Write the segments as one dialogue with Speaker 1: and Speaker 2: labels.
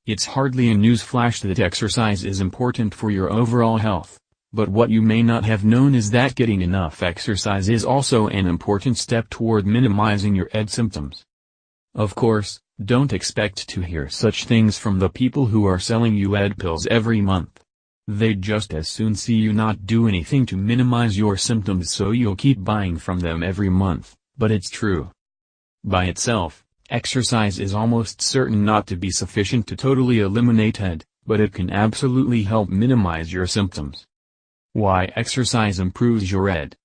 Speaker 1: It's hardly a newsflash that exercise is important for your overall health, but what you may not have known is that getting enough exercise is also an important step toward minimizing your ED symptoms. Of course, don't expect to hear such things from the people who are selling you ED pills every month. They'd just as soon see you not do anything to minimize your symptoms, so you'll keep buying from them every month, but it's true. By itself, exercise is almost certain not to be sufficient to totally eliminate ED, but it can absolutely help minimize your symptoms. Why exercise improves your ED?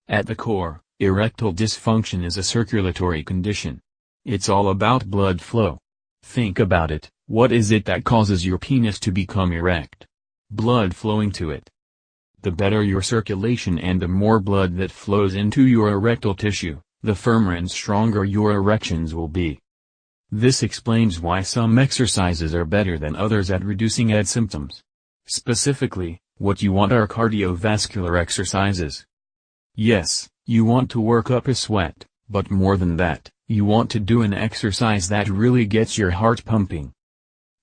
Speaker 1: At the core, erectile dysfunction is a circulatory condition. It's all about blood flow. Think about it, what is it that causes your penis to become erect? Blood flowing to it. The better your circulation and the more blood that flows into your erectile tissue, the firmer and stronger your erections will be. This explains why some exercises are better than others at reducing ED symptoms. Specifically, what you want are cardiovascular exercises. Yes, you want to work up a sweat, but more than that, you want to do an exercise that really gets your heart pumping.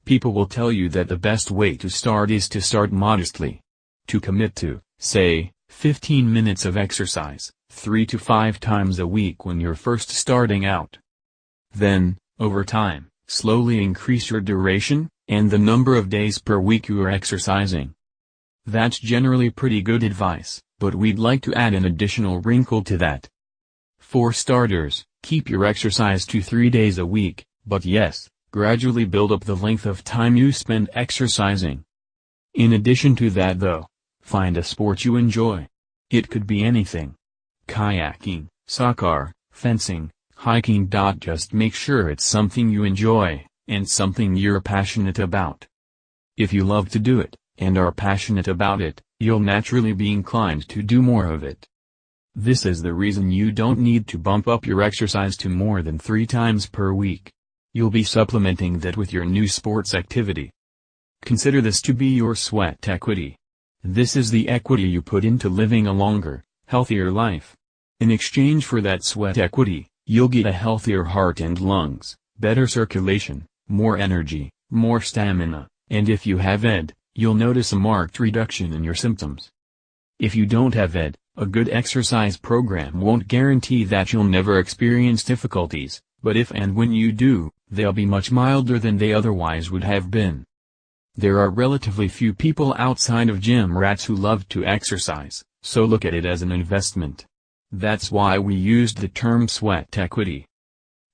Speaker 1: People will tell you that the best way to start is to start modestly. To commit to, say, 15 minutes of exercise, 3 to 5 times a week when you're first starting out. Then, over time, slowly increase your duration, and the number of days per week you are exercising. That's generally pretty good advice, but we'd like to add an additional wrinkle to that. For starters, keep your exercise to 3 days a week, but yes, gradually build up the length of time you spend exercising. In addition to that though, find a sport you enjoy. It could be anything. Kayaking, soccer, fencing, hiking. Just make sure it's something you enjoy, and something you're passionate about. If you love to do it, and are passionate about it, you'll naturally be inclined to do more of it. This is the reason you don't need to bump up your exercise to more than 3 times per week. You'll be supplementing that with your new sports activity. Consider this to be your sweat equity. This is the equity you put into living a longer, healthier life. In exchange for that sweat equity, you'll get a healthier heart and lungs, better circulation, more energy, more stamina, and if you have ED, you'll notice a marked reduction in your symptoms. If you don't have ED, a good exercise program won't guarantee that you'll never experience difficulties, but if and when you do, they'll be much milder than they otherwise would have been. There are relatively few people outside of gym rats who love to exercise, so look at it as an investment. That's why we used the term sweat equity.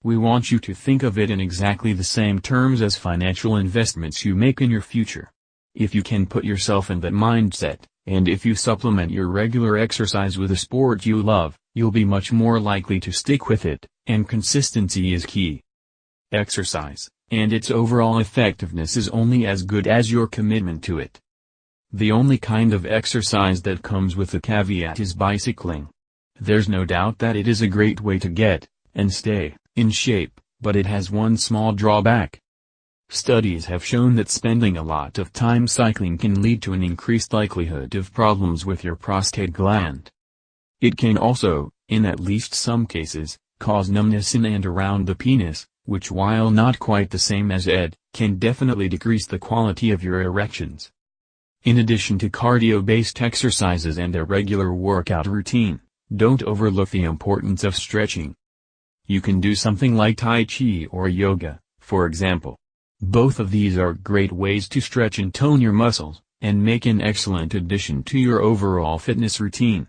Speaker 1: We want you to think of it in exactly the same terms as financial investments you make in your future. If you can put yourself in that mindset, and if you supplement your regular exercise with a sport you love, you'll be much more likely to stick with it, and consistency is key. Exercise, and its overall effectiveness is only as good as your commitment to it. The only kind of exercise that comes with a caveat is bicycling. There's no doubt that it is a great way to get, and stay, in shape, but it has one small drawback. Studies have shown that spending a lot of time cycling can lead to an increased likelihood of problems with your prostate gland. It can also, in at least some cases, cause numbness in and around the penis, which while not quite the same as ED, can definitely decrease the quality of your erections. In addition to cardio-based exercises and a regular workout routine, don't overlook the importance of stretching. You can do something like Tai Chi or yoga, for example. Both of these are great ways to stretch and tone your muscles, and make an excellent addition to your overall fitness routine.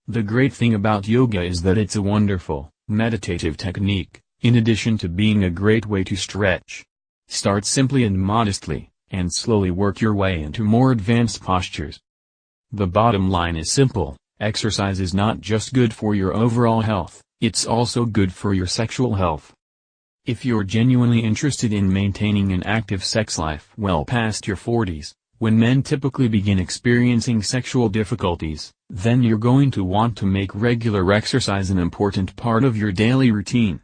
Speaker 1: The great thing about yoga is that it's a wonderful, meditative technique, in addition to being a great way to stretch. Start simply and modestly, and slowly work your way into more advanced postures. The bottom line is simple, exercise is not just good for your overall health, it's also good for your sexual health. If you're genuinely interested in maintaining an active sex life well past your 40s, when men typically begin experiencing sexual difficulties, then you're going to want to make regular exercise an important part of your daily routine.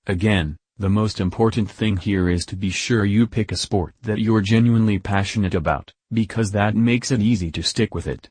Speaker 1: Again, the most important thing here is to be sure you pick a sport that you're genuinely passionate about, because that makes it easy to stick with it.